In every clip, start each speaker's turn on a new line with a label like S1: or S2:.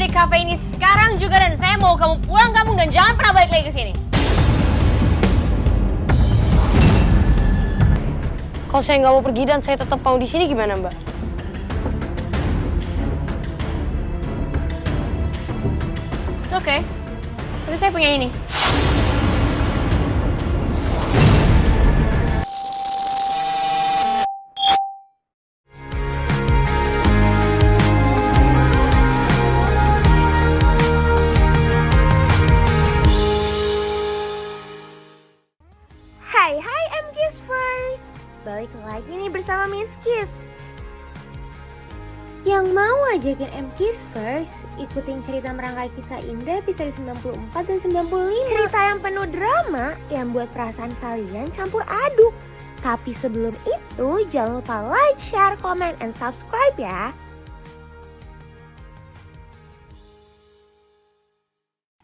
S1: dari kafe ini sekarang juga dan saya mau kamu pulang kampung dan jangan pernah balik lagi ke sini.
S2: Kalau saya nggak mau pergi dan saya tetap mau di sini gimana, Mbak?
S1: It's okay. Tapi saya punya ini.
S3: Hai MKiss First. Balik lagi nih bersama Miss Kiss. Yang mau ajakin MKiss First ikutin cerita merangkai kisah indah episode 94 dan 95. Cerita yang penuh drama yang buat perasaan kalian campur aduk. Tapi sebelum itu jangan lupa like, share, comment, and subscribe ya.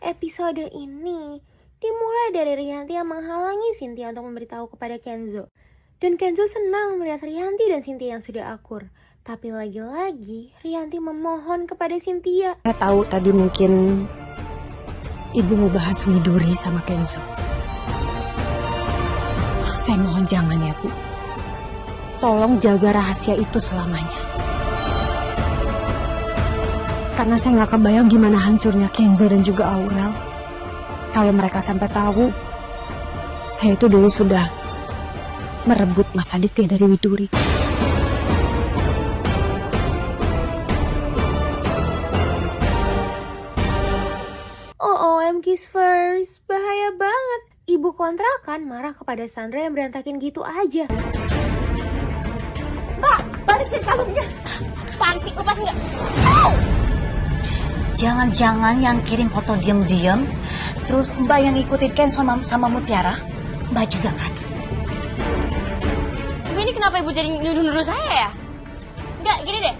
S3: Episode ini dimulai dari Rianti yang menghalangi Cynthia untuk memberitahu kepada Kenzo. Dan Kenzo senang melihat Rianti dan Cynthia yang sudah akur. Tapi lagi-lagi Rianti memohon kepada Cynthia.
S4: Saya tahu tadi mungkin ibu mau bahas Widuri sama Kenzo. Saya mohon jangan ya Bu. Tolong jaga rahasia itu selamanya. Karena saya nggak kebayang gimana hancurnya Kenzo dan juga Aurel. Kalau mereka sampai tahu, saya itu dulu sudah merebut Mas Aditya dari Widuri.
S3: MKiss First, bahaya banget. Ibu kontrakan marah kepada Sandra yang berantakin gitu aja.
S5: Mbak, balikin kalungnya.
S1: Apaan sih? Lepas nggak?
S5: Jangan-jangan yang kirim foto diam-diam, terus Mbak yang ikutin Ken sama Mutiara, Mbak juga kan?
S1: Ibu ini kenapa ibu jadi nuduh-nuduh saya ya? Nggak, gini deh.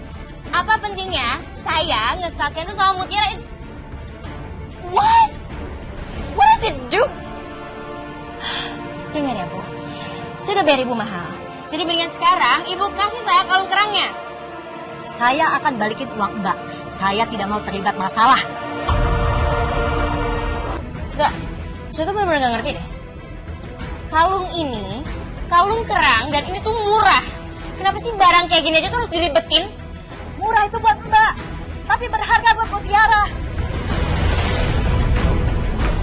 S1: Apa pentingnya saya nge-stalk-nya tuh sama Mutiara? What? What does it do? Dengar ya Bu, saya udah bayar ibu mahal. Jadi mendingan sekarang ibu kasih saya kalung kerangnya.
S5: Saya akan balikin uang Mbak. Saya tidak mau terlibat masalah.
S1: Enggak, saya tuh bener-bener gak ngerti deh. Kalung ini, kalung kerang dan ini tuh murah. Kenapa sih barang kayak gini aja tuh harus diribetin?
S5: Murah itu buat Mbak, tapi berharga buat Mutiara.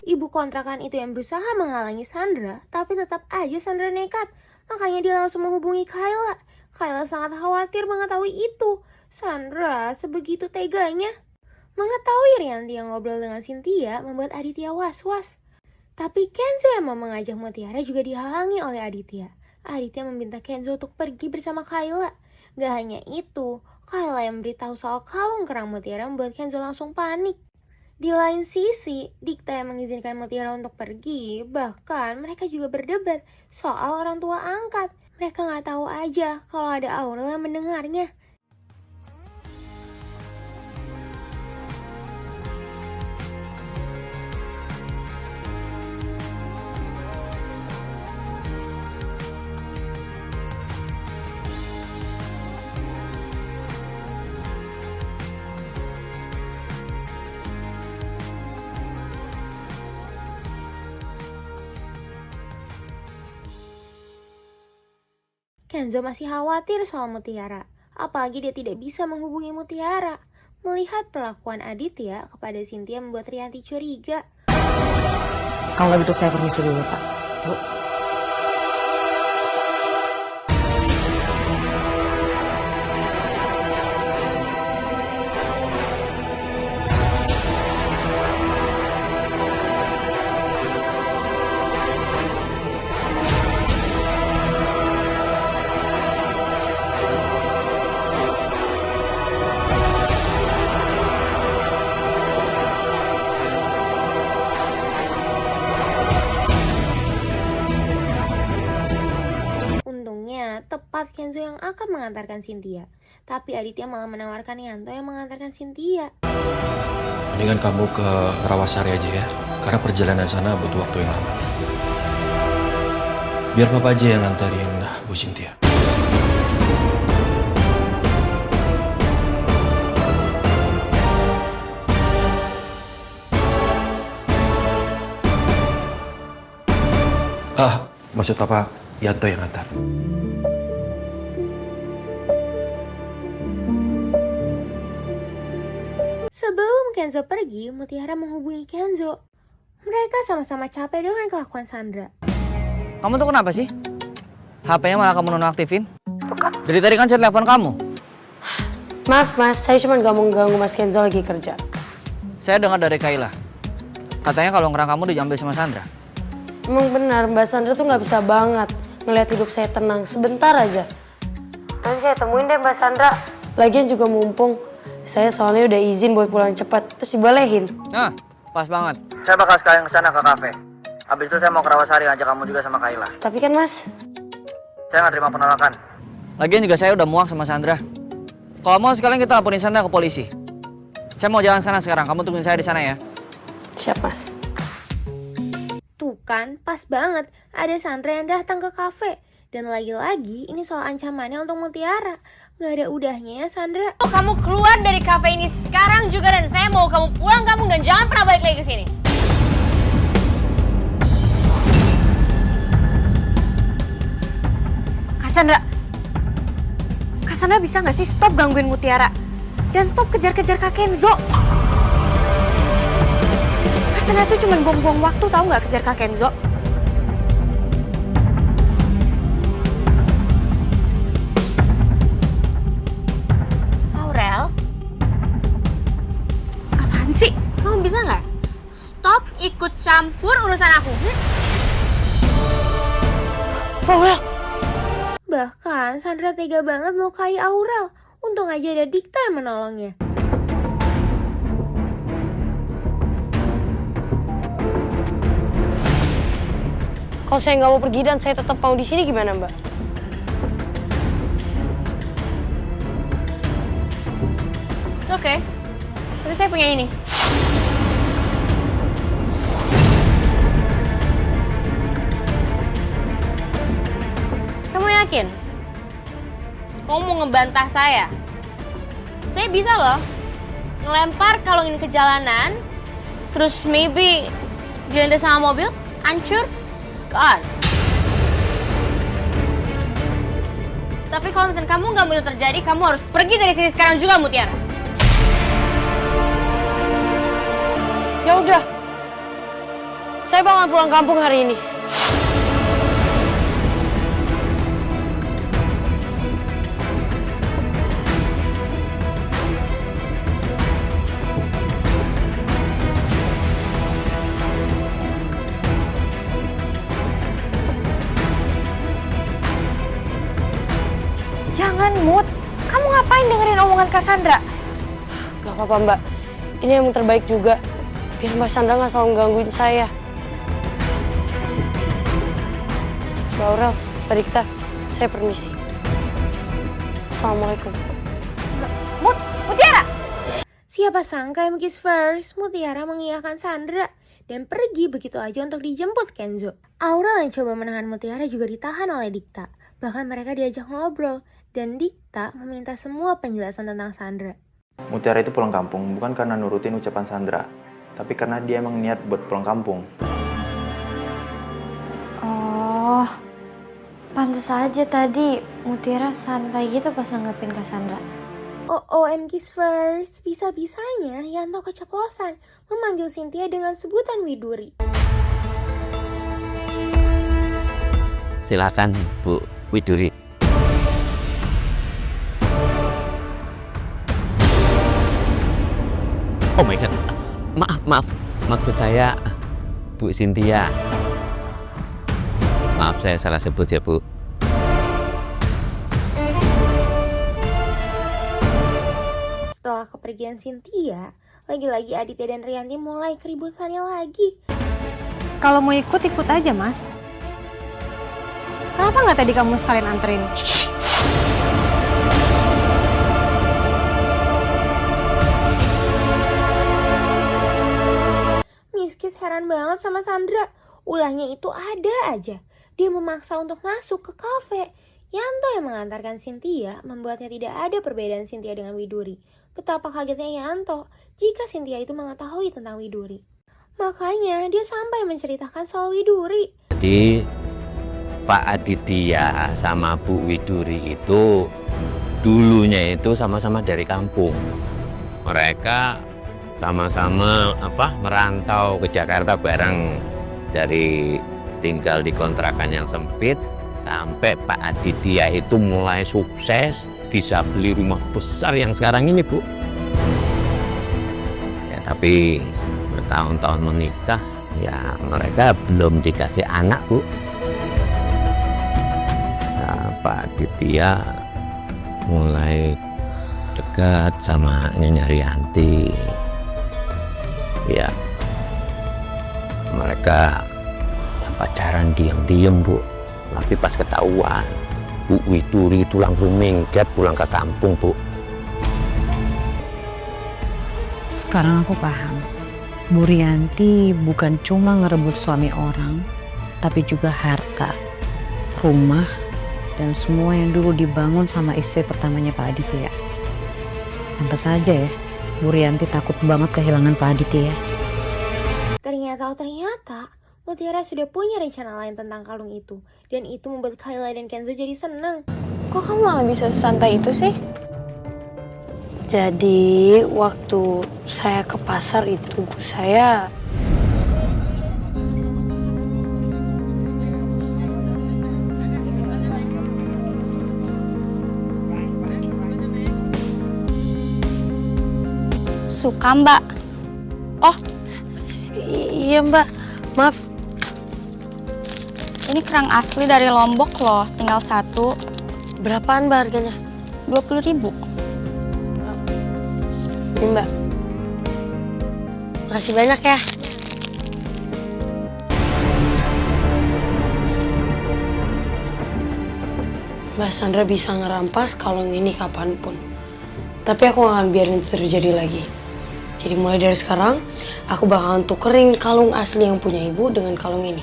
S3: Ibu kontrakan itu yang berusaha menghalangi Sandra, tapi tetap aja Sandra nekat. Makanya dia langsung menghubungi Kayla. Kayla sangat khawatir mengetahui itu. Sandra sebegitu teganya. Mengetahui Rianti yang ngobrol dengan Cynthia membuat Aditya was-was. Tapi Kenzo yang mau mengajak Mutiara juga dihalangi oleh Aditya. Aditya meminta Kenzo untuk pergi bersama Kayla. Gak hanya itu, Kayla yang memberitahu soal kalung kerang Mutiara membuat Kenzo langsung panik. Di lain sisi, Dikta yang mengizinkan Mutiara untuk pergi. Bahkan mereka juga berdebat soal orang tua angkat. Mereka gak tahu aja kalau ada Aurel yang mendengarnya. Kenzo masih khawatir soal Mutiara, apalagi dia tidak bisa menghubungi Mutiara. Melihat perlakuan Aditya kepada Cynthia membuat Rianti curiga.
S4: Kalau gitu saya permisi dulu Pak. Bu.
S3: Tepat Kenzo yang akan mengantarkan Cynthia. Tapi Aditya malah menawarkan Yanto yang mengantarkan Cynthia.
S6: Mendingan kamu ke Rawasari aja ya. Karena perjalanan sana butuh waktu yang lama. Biar Papa aja yang nganterin Bu Cynthia. Maksud Papa, Yanto yang ngantar.
S3: Sebelum Kenzo pergi, Mutiara menghubungi Kenzo. Mereka sama-sama capek dengan kelakuan Sandra.
S7: Kamu tuh kenapa sih? HP-nya malah kamu nonaktifin? Dari tadi kan saya telepon kamu.
S2: Maaf mas, saya cuma gak mau ganggu mas Kenzo lagi kerja.
S7: Saya dengar dari Kayla. Katanya kalau ngerang kamu diambil sama Sandra.
S2: Emang benar, Mbak Sandra tuh gak bisa banget ngelihat hidup saya tenang sebentar aja. Nanti saya temuin deh Mbak Sandra. Lagian juga mumpung saya soalnya udah izin buat pulang cepat, terus dibolehin.
S7: Nah, pas banget. Saya bakal sekalian kesana ke kafe. Habis itu saya mau ke Rawasari ngajak kamu juga sama Kayla.
S2: Tapi kan mas,
S7: Saya nggak terima penolakan. Lagian juga saya udah muak sama Sandra. Kalau mau sekalian kita laporin Sandra ke polisi. Saya mau jalan sana sekarang. Kamu tungguin saya di sana ya.
S2: siap mas.
S3: Tuh kan, pas banget ada Sandra yang datang ke kafe. Dan lagi-lagi ini soal ancamannya untuk Mutiara. Gak ada udahnya ya Sandra.
S1: Oh, kamu keluar dari kafe ini sekarang juga dan saya mau kamu pulang kampung dan jangan pernah balik lagi ke sini.
S4: Cassandra bisa nggak sih stop gangguin Mutiara? Dan stop kejar-kejar Kak Kenzo. Cassandra tuh cuma buang-buang waktu, tahu nggak, kejar Kak Kenzo?
S1: Aurel,
S4: Apaan sih?
S1: kamu bisa nggak stop ikut campur urusan aku?
S2: Aurel,
S3: Bahkan Sandra tega banget melukai Aurel. Untung aja ada Dikta yang menolongnya.
S2: kalau saya nggak mau pergi dan saya tetap mau di sini gimana Mbak?
S1: It's okay. Tapi saya punya ini. Kamu yakin? Kamu mau ngebantah saya? Saya bisa loh ngelempar kalung ini ke jalanan, terus maybe dilindas sama mobil, hancur, God. Tapi kalau misalnya kamu nggak mau itu terjadi, kamu harus pergi dari sini sekarang juga, Mutiara.
S2: Ya udah, saya bakal pulang kampung hari ini.
S4: Jangan, Mut. Kamu ngapain dengerin omongan Cassandra?
S2: Gak apa-apa Mbak, ini yang terbaik juga. Biar Mbak Sandra nggak selalu gangguin saya. Mbak Aurel, Pak Dikta, saya permisi. Assalamualaikum.
S4: Mutiara!
S3: Siapa sangka yang kiss first, Mutiara mengiyakan Sandra dan pergi begitu aja untuk dijemput Kenzo. Aurel yang coba menahan Mutiara juga ditahan oleh Dikta. Bahkan mereka diajak ngobrol dan Dikta meminta semua penjelasan tentang Sandra.
S8: Mutiara itu pulang kampung bukan karena nurutin ucapan Sandra, tapi karena dia emang niat buat pulang kampung.
S9: Oh, pantas aja tadi Mutiara santai gitu pas nanggepin Cassandra.
S3: OOM kiss first, bisa-bisanya Yanto keceplosan memanggil Cynthia dengan sebutan Widuri.
S10: Silakan Bu Widuri. Oh my god, maaf, maksud saya Bu Cynthia. Maaf saya salah sebut ya Bu.
S3: Setelah kepergian Cynthia, lagi-lagi Aditya dan Rianti mulai keributannya lagi.
S4: Kalau mau ikut aja, Mas. Kenapa nggak tadi kamu sekalian anterin?
S3: Miskis heran banget sama Sandra. Ulahnya itu ada aja. Dia memaksa untuk masuk ke kafe. Yanto yang mengantarkan Cynthia membuatnya tidak ada perbedaan Cynthia dengan Widuri. Betapa kagetnya Yanto jika Cynthia itu mengetahui tentang Widuri. Makanya dia sampai menceritakan soal Widuri.
S10: Jadi Pak Aditya sama Bu Widuri itu dulunya itu sama-sama dari kampung. Mereka sama-sama merantau ke Jakarta bareng, dari tinggal di kontrakan yang sempit sampai Pak Aditya itu mulai sukses bisa beli rumah besar yang sekarang ini, Bu. Ya, tapi bertahun-tahun menikah, ya mereka belum dikasih anak, Bu. Nah, Pak Aditya mulai dekat sama Nyonya Rianti. Ya, mereka pacaran diam-diam, Bu. Tapi pas ketahuan, Bu Widuri itu langsung minggat pulang ke kampung, Bu.
S4: Sekarang aku paham. Bu Rianti bukan cuma ngerebut suami orang, tapi juga harta, rumah, dan semua yang dulu dibangun sama istri pertamanya Pak Aditya. Pantas saja ya, Bu Rianti takut banget kehilangan Pak Aditya.
S3: Ternyata Mutiara sudah punya rencana lain tentang kalung itu. Dan itu membuat Kayla dan Kenzo jadi senang.
S9: Kok kamu malah bisa sesantai itu sih?
S2: Jadi waktu saya ke pasar itu saya
S9: Suka, Mbak. Oh,
S2: iya Mbak, maaf.
S9: ini kerang asli dari Lombok loh, tinggal satu.
S2: Berapaan Mbak harganya?
S9: 20.000.
S2: Ini Mbak. Makasih banyak ya. Mbak Sandra bisa ngerampas kalung ini kapanpun. Tapi aku gak akan biarin itu terjadi lagi. Jadi mulai dari sekarang, aku bakalan tukerin kalung asli yang punya ibu dengan kalung ini.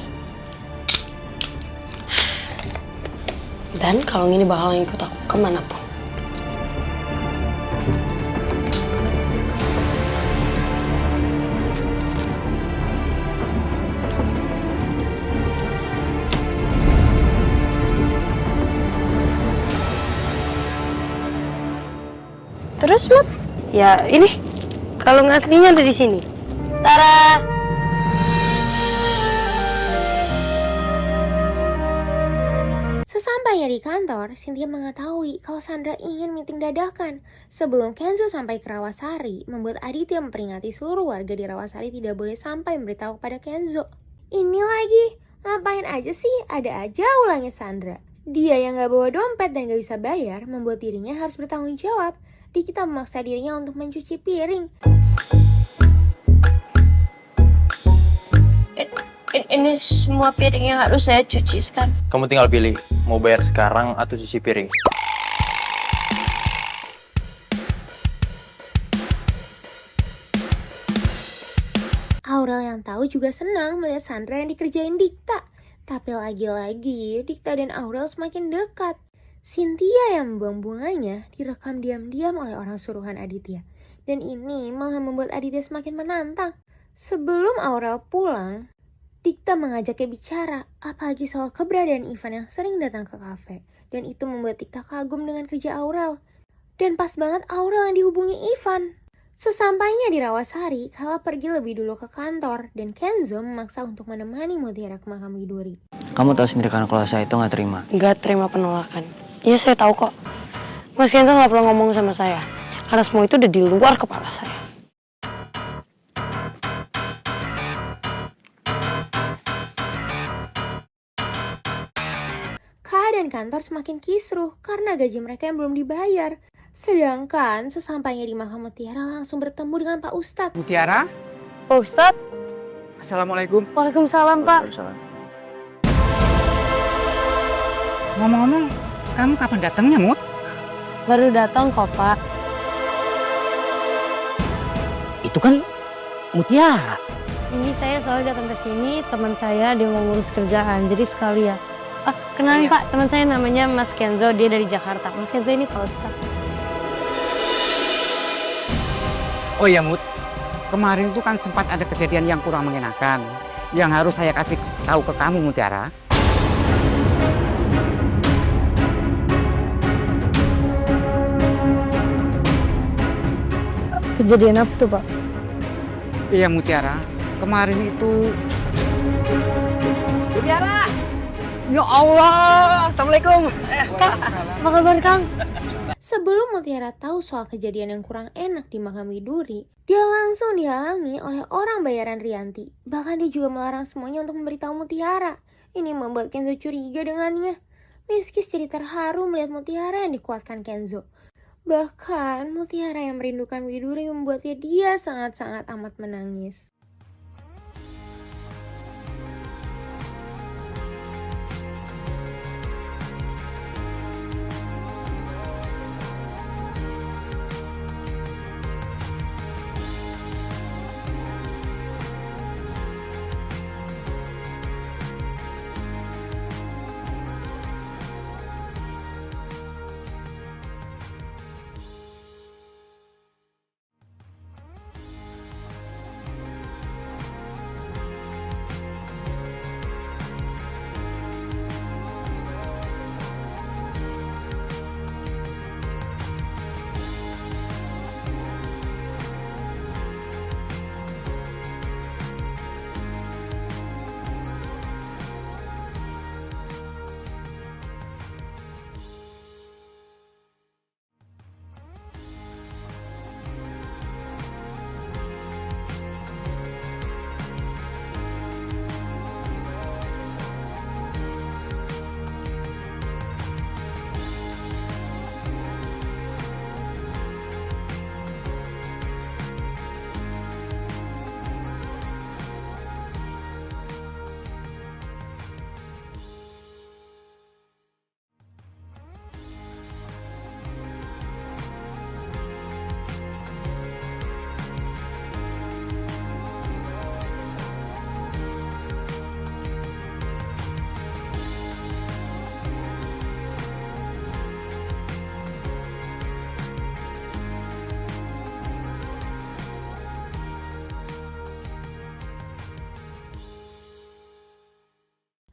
S2: Dan kalung ini bakalan ikut aku kemanapun.
S9: Terus, Mut?
S2: Ya ini, kalung aslinya ada di sini. Tara!
S3: Sesampainya di kantor, Cynthia mengetahui kalau Sandra ingin meeting dadakan. Sebelum Kenzo sampai ke Rawasari, membuat Aditya memperingati seluruh warga di Rawasari tidak boleh sampai memberitahu kepada Kenzo. Ini lagi, ngapain aja sih? Ada aja ulangnya Sandra. Dia yang gak bawa dompet dan gak bisa bayar, membuat dirinya harus bertanggung jawab. Dikita memaksa dirinya untuk mencuci piring.
S9: Ini semua piring yang harus saya cuci sekarang.
S8: Kamu tinggal pilih, mau bayar sekarang atau cuci piring.
S3: Aurel yang tahu juga senang melihat Sandra yang dikerjain Dikta. Tapi lagi-lagi, Dikta dan Aurel semakin dekat. Cynthia yang membuang bunganya direkam diam-diam oleh orang suruhan Aditya. Dan ini malah membuat Aditya semakin menantang. Sebelum Aurel pulang, Dikta mengajaknya bicara, apalagi soal keberadaan Ivan yang sering datang ke kafe. Dan itu membuat Dikta kagum dengan kerja Aurel. Dan pas banget Aurel yang dihubungi Ivan. Sesampainya di Rawasari, Kala pergi lebih dulu ke kantor. Dan Kenzo memaksa untuk menemani Mutiara ke makam Widuri.
S7: Kamu tahu sendiri kan kalau saya itu nggak terima.
S2: Nggak terima penolakan. Iya saya tahu kok. Mas Kenzo nggak perlu ngomong sama saya. Karena semua itu udah di luar kepala saya.
S3: Keadaan kantor semakin kisruh karena gaji mereka yang belum dibayar. Sedangkan sesampainya di makam Mutiara langsung bertemu dengan Pak Ustadz.
S11: Mutiara?
S2: Pak Ustadz.
S11: Assalamualaikum.
S2: Waalaikumsalam Pak.
S11: Ngomong-ngomong, kamu kapan datangnya, Mut?
S2: Baru datang kok Pak.
S11: Itu kan Mutiara.
S2: Ini saya soalnya datang ke sini, teman saya dia mau ngurus kerjaan, jadi sekali ya. Kenalin Pak, teman saya namanya Mas Kenzo, dia dari Jakarta. Mas Kenzo ini Pak Ustadz.
S11: Oh iya, Mut. Kemarin tuh kan sempat ada kejadian yang kurang mengenakan. Yang harus saya kasih tahu ke kamu, Mutiara.
S4: Kejadian apa tuh, Pak?
S11: Iya Mutiara, kemarin itu... Mutiara! Ya Allah, Assalamualaikum.
S9: Apa kabar, Kang?
S3: Sebelum Mutiara tahu soal kejadian yang kurang enak di makam Widuri, dia langsung dihalangi oleh orang bayaran Rianti. Bahkan dia juga melarang semuanya untuk memberitahu Mutiara. Ini membuat Kenzo curiga dengannya. Miskis jadi terharu melihat Mutiara yang dikuatkan Kenzo. Bahkan Mutiara yang merindukan Widuri membuatnya dia sangat-sangat amat menangis.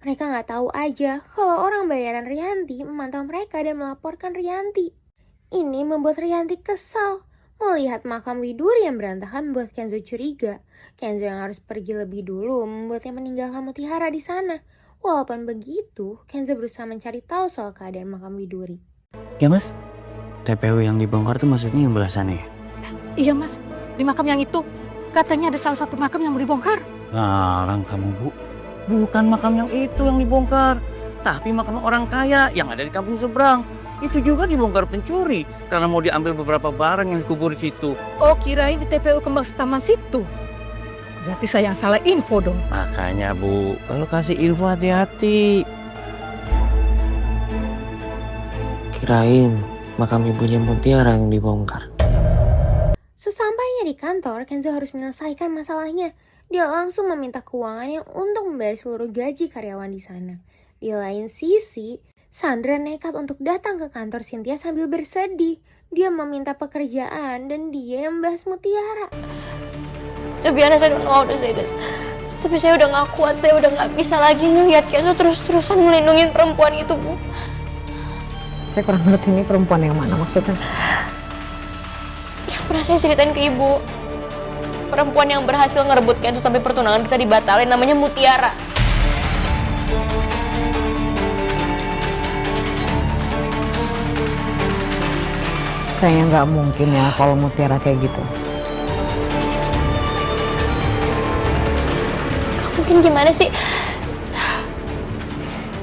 S3: Mereka nggak tahu aja kalau orang bayaran Rianti memantau mereka dan melaporkan Rianti. Ini membuat Rianti kesal. Melihat makam Widuri yang berantakan membuat Kenzo curiga. Kenzo yang harus pergi lebih dulu membuatnya meninggalkan Mutiara di sana. Walaupun begitu, Kenzo berusaha mencari tahu soal keadaan makam Widuri.
S11: Ya mas, TPU yang dibongkar tuh maksudnya yang belah sana ya?
S12: Iya mas, di makam yang itu katanya ada salah satu makam yang mau dibongkar.
S11: Larang kamu bu, bukan makam yang itu yang dibongkar, tapi makam orang kaya yang ada di kampung seberang. Itu juga dibongkar pencuri karena mau diambil beberapa barang yang dikubur di situ.
S12: Oh kirain di TPU Kembang Taman situ. Berarti saya yang salah info dong.
S11: Makanya bu, kalau kasih info hati-hati. Kirain makam ibunya Mutiara yang dibongkar.
S3: Sesampainya di kantor, Kenzo harus menyelesaikan masalahnya. Dia langsung meminta keuangannya untuk membayar seluruh gaji karyawan di sana. Di lain sisi, Sandra nekat untuk datang ke kantor Cynthia sambil bersedih. Dia meminta pekerjaan dan dia yang membahas Mutiara.
S1: To be honest, I don't know how to say this. Tapi saya udah gak kuat, saya udah gak bisa lagi ngeliat Kenzo terus-terusan melindungi perempuan itu, Bu.
S4: Saya kurang ngerti ini perempuan yang mana maksudnya.
S1: Yang pernah saya ceritain ke Ibu. Perempuan yang berhasil ngerebut Kenzo sampai pertunangan kita dibatalin, namanya Mutiara.
S4: Kayaknya nggak mungkin ya kalau Mutiara kayak gitu.
S1: Mungkin gimana sih?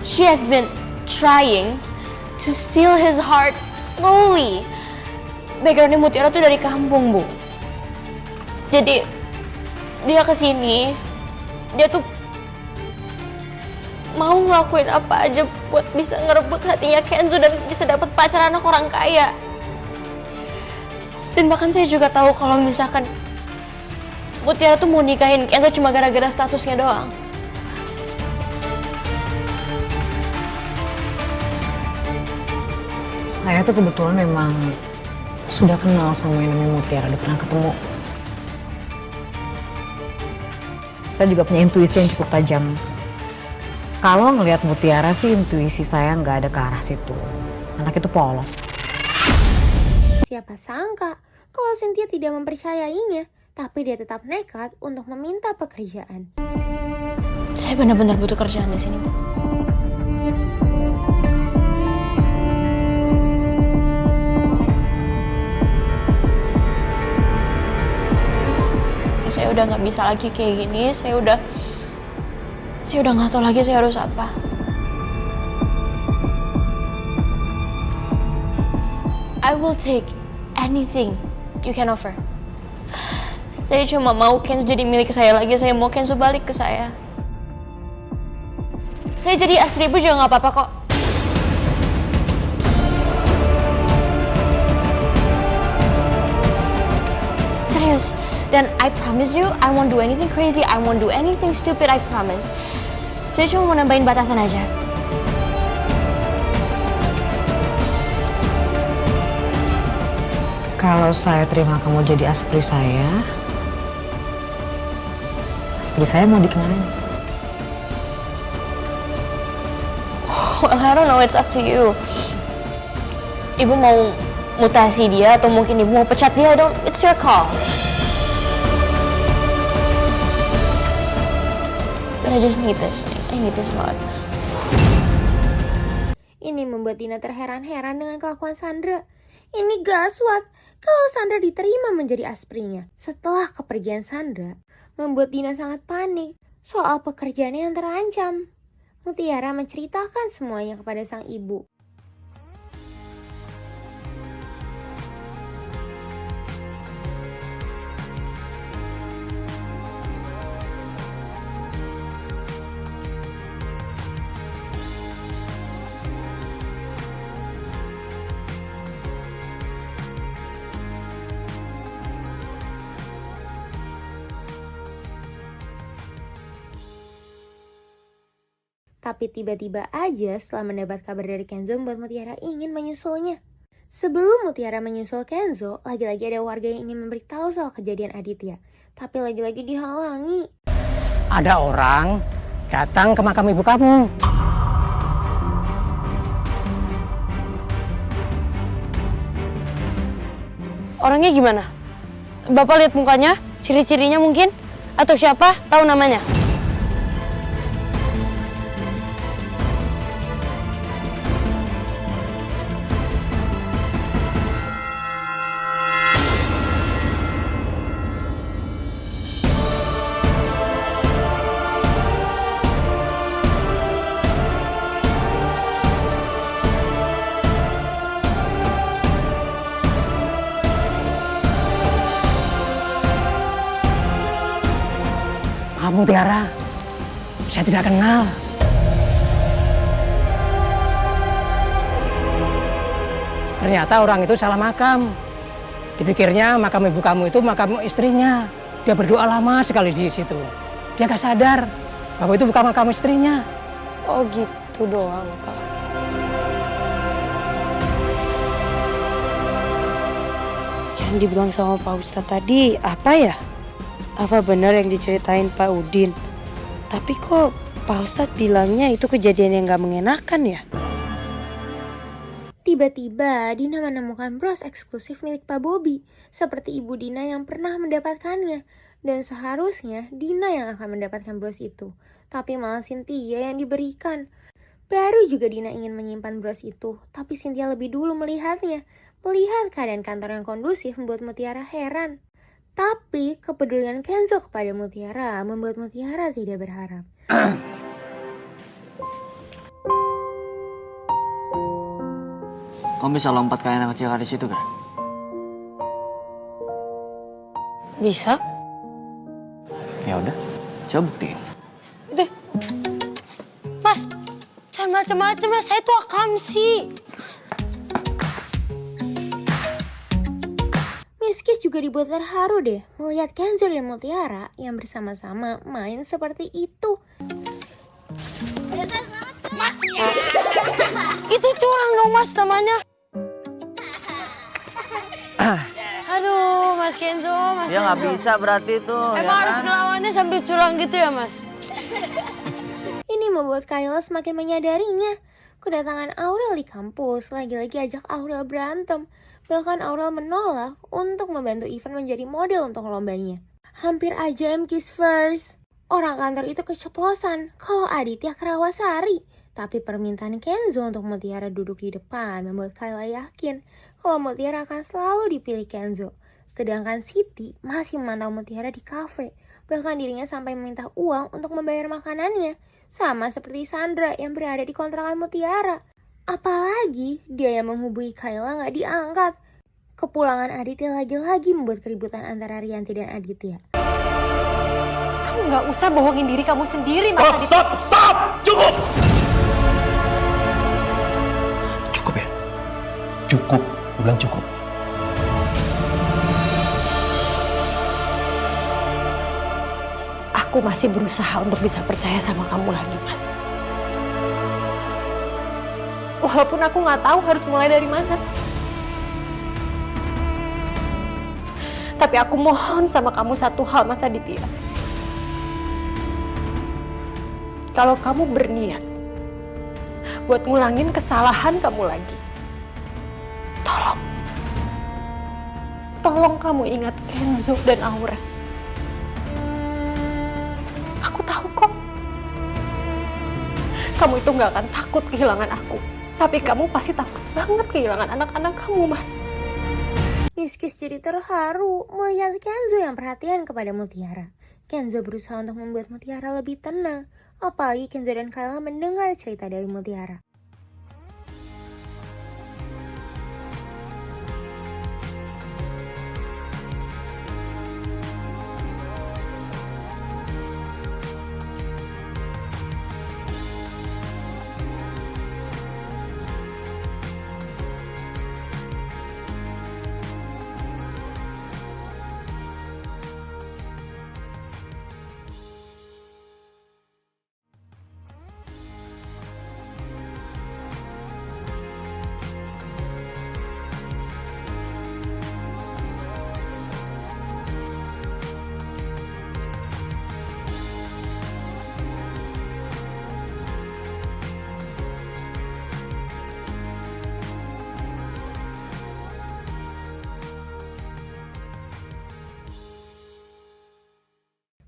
S1: She has been trying to steal his heart slowly. Backgroundnya Mutiara tuh dari kampung, Bu. Jadi dia kesini, dia tuh mau ngelakuin apa aja buat bisa ngerebut hatinya Kenzo dan bisa dapat pacar anak orang kaya. Dan bahkan saya juga tahu kalau misalkan Mutiara tuh mau nikahin Kenzo cuma gara-gara statusnya doang.
S4: Saya tuh kebetulan memang sudah kenal sama yang namanya Mutiara, udah pernah ketemu. Saya juga punya intuisi yang cukup tajam. Kalau ngelihat Mutiara sih intuisi saya nggak ada ke arah situ. Anak itu polos.
S3: Siapa sangka kalau Walau Cynthia tidak mempercayainya, tapi dia tetap nekat untuk meminta pekerjaan.
S1: Saya benar-benar butuh kerjaan di sini, Bu. Saya udah nggak bisa lagi kayak gini. Saya udah nggak tahu lagi saya harus apa. I will take anything you can offer. Saya cuma mau Kenzo jadi milik saya lagi. Saya mau Kenzo balik ke saya. Saya jadi Astri Ibu juga nggak apa-apa kok. Serius. Dan I promise you, I won't do anything crazy, I won't do anything stupid, I promise. Saya cuma mau nambahin batasan aja.
S4: Kalau saya terima kamu jadi Aspri saya mau dikemanain?
S1: Well, I don't know, it's up to you. Ibu mau mutasi dia atau mungkin ibu mau pecat dia, it's your call. But I just need this. I need this a lot.
S3: Ini membuat Dina terheran-heran dengan kelakuan Sandra. Ini gaswat kalau Sandra diterima menjadi asprinya. Setelah kepergian Sandra, membuat Dina sangat panik soal pekerjaannya yang terancam. Mutiara menceritakan semuanya kepada sang ibu. Tapi tiba-tiba aja setelah mendapat kabar dari Kenzo membuat Mutiara ingin menyusulnya. Sebelum Mutiara menyusul Kenzo, lagi-lagi ada warga yang ingin memberitahu soal kejadian Aditya. Tapi lagi-lagi dihalangi.
S13: Ada orang datang ke makam ibu kamu.
S2: Orangnya gimana? Bapak lihat mukanya, ciri-cirinya mungkin? Atau siapa? Tahu namanya?
S13: Mutiara, saya tidak kenal. Ternyata orang itu salah makam. Dipikirnya makam ibu kamu itu makam istrinya. Dia berdoa lama sekali di situ. Dia nggak sadar bahwa itu bukan makam istrinya.
S2: Oh gitu doang, Pak. Yang dibilang sama Pak Ustadz tadi apa ya? Apa benar yang diceritain Pak Udin? Tapi kok Pak Ustadz bilangnya itu kejadian yang gak mengenakan ya?
S3: Tiba-tiba Dina menemukan bros eksklusif milik Pak Bobby. Seperti ibu Dina yang pernah mendapatkannya. Dan seharusnya Dina yang akan mendapatkan bros itu. Tapi malah Cynthia yang diberikan. Baru juga Dina ingin menyimpan bros itu. Tapi Cynthia lebih dulu melihatnya. Melihat keadaan kantor yang kondusif membuat Mutiara heran. Tapi kepedulian Kenzo kepada Mutiara membuat Mutiara tidak berharap.
S7: Kamu bisa lompat kayak anak kecil di situ kan?
S2: Bisa?
S7: Ya udah, coba buktiin.
S2: Deh, Mas, jangan macam-macam Mas. Saya tuh akamsi.
S3: Miskis juga dibuat terharu deh melihat Kenzo dan Mutiara yang bersama-sama main seperti itu.
S2: Mas, itu curang dong Mas namanya. Aduh, Mas Kenzo, Mas
S7: Dia nggak
S2: Kenzo.
S7: bisa berarti tuh.
S2: Emang
S7: ya
S2: harus
S7: kan?
S2: ngelawannya sambil curang gitu ya Mas?
S3: Ini membuat Kayla semakin menyadarinya. Kedatangan Aurel di kampus lagi-lagi ajak Aurel berantem. Bahkan Aurel menolak untuk membantu Ivan menjadi model untuk lombanya. Hampir aja kiss first. Orang kantor itu keceplosan kalau Aditya ke Rawasari. Tapi permintaan Kenzo untuk Mutiara duduk di depan membuat Kayla yakin kalau Mutiara akan selalu dipilih Kenzo. Sedangkan Siti masih memantau Mutiara di kafe. Bahkan dirinya sampai meminta uang untuk membayar makanannya. Sama seperti Sandra yang berada di kontrakan Mutiara. Apalagi dia yang menghubungi Kayla gak diangkat. Kepulangan Aditya lagi-lagi membuat keributan antara Rianti dan Aditya.
S2: Kamu gak usah bohongin diri kamu sendiri, Mas Aditya.
S6: Stop! Cukup! Cukup ya? Cukup. Gue bilang cukup.
S2: Aku masih berusaha untuk bisa percaya sama kamu lagi, Mas. Walaupun aku gak tahu harus mulai dari mana. Tapi aku mohon sama kamu satu hal, Mas Aditya. Kalau kamu berniat buat ngulangin kesalahan kamu lagi, tolong kamu ingat Kenzo dan Aura. Aku tahu kok, kamu itu gak akan takut kehilangan aku. Tapi kamu pasti takut banget kehilangan anak-anak kamu, Mas.
S3: Kiss jadi terharu melihat Kenzo yang perhatian kepada Mutiara. Kenzo berusaha untuk membuat Mutiara lebih tenang. Apalagi Kenzo dan Kayla mendengar cerita dari Mutiara.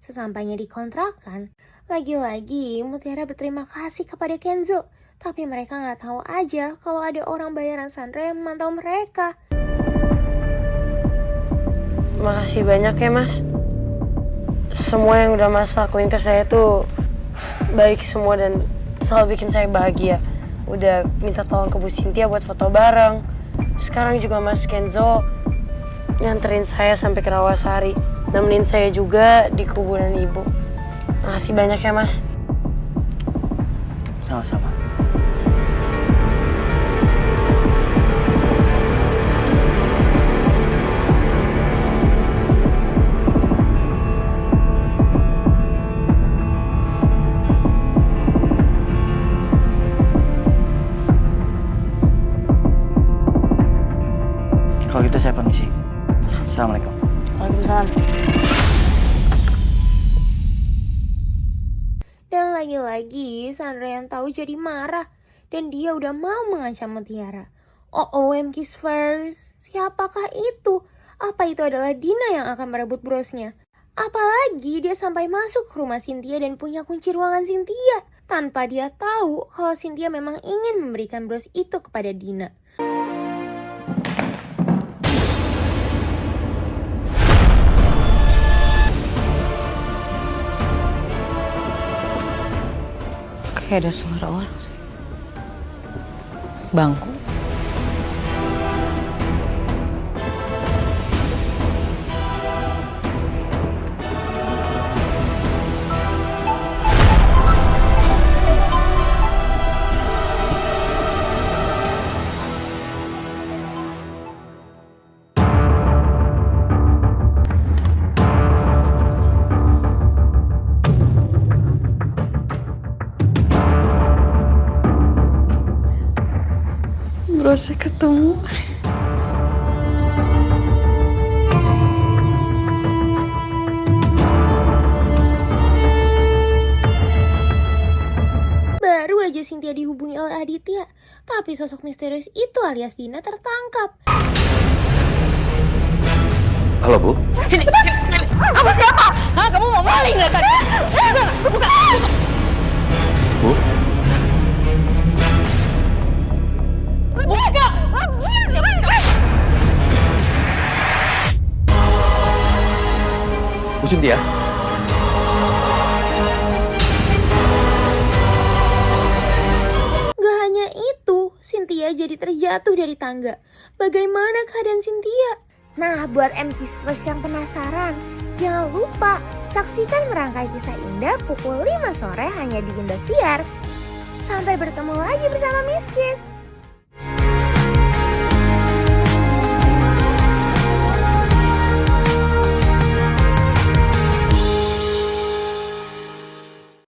S3: Sesampainya di kontrakan, lagi-lagi Mutiara berterima kasih kepada Kenzo. Tapi mereka gak tahu aja kalau ada orang bayaran Sandra yang memantau mereka.
S2: Makasih banyak ya, Mas. Semua yang udah Mas lakuin ke saya tuh baik semua dan selalu bikin saya bahagia. Udah minta tolong ke Bu Cynthia buat foto bareng. Sekarang juga Mas Kenzo nganterin saya sampai ke Rawasari. Nemenin saya juga di kuburan ibu. Makasih banyak ya, Mas.
S8: Sama-sama. Kalau gitu saya permisi. Assalamualaikum.
S2: Waalaikumsalam.
S3: Dan lagi-lagi Sandra yang tahu jadi marah. Dan dia udah mau mengancam Mutiara. Kiss first. Siapakah itu? Apa itu adalah Dina yang akan merebut brosnya? Apalagi dia sampai masuk ke rumah Cynthia dan punya kunci ruangan Cynthia. Tanpa dia tahu kalau Cynthia memang ingin memberikan bros itu kepada Dina.
S5: Kayak ada suara orang sih. Bangku.
S2: Brosnya ketemu.
S3: Baru aja Cynthia dihubungi oleh Aditya. Tapi sosok misterius itu alias Dina tertangkap.
S6: Halo, Bu.
S5: Sini. Kamu siapa? Hah, kamu mau maling nggak kan? Buka.
S6: Bu.
S5: Buka.
S6: Bu Cynthia.
S3: Gak hanya itu, Cynthia jadi terjatuh dari tangga. Bagaimana keadaan Cynthia? Nah, buat MKisverse yang penasaran, jangan lupa saksikan merangkai kisah indah pukul 5 sore hanya di Indosiar. Sampai bertemu lagi bersama Miss Kiss.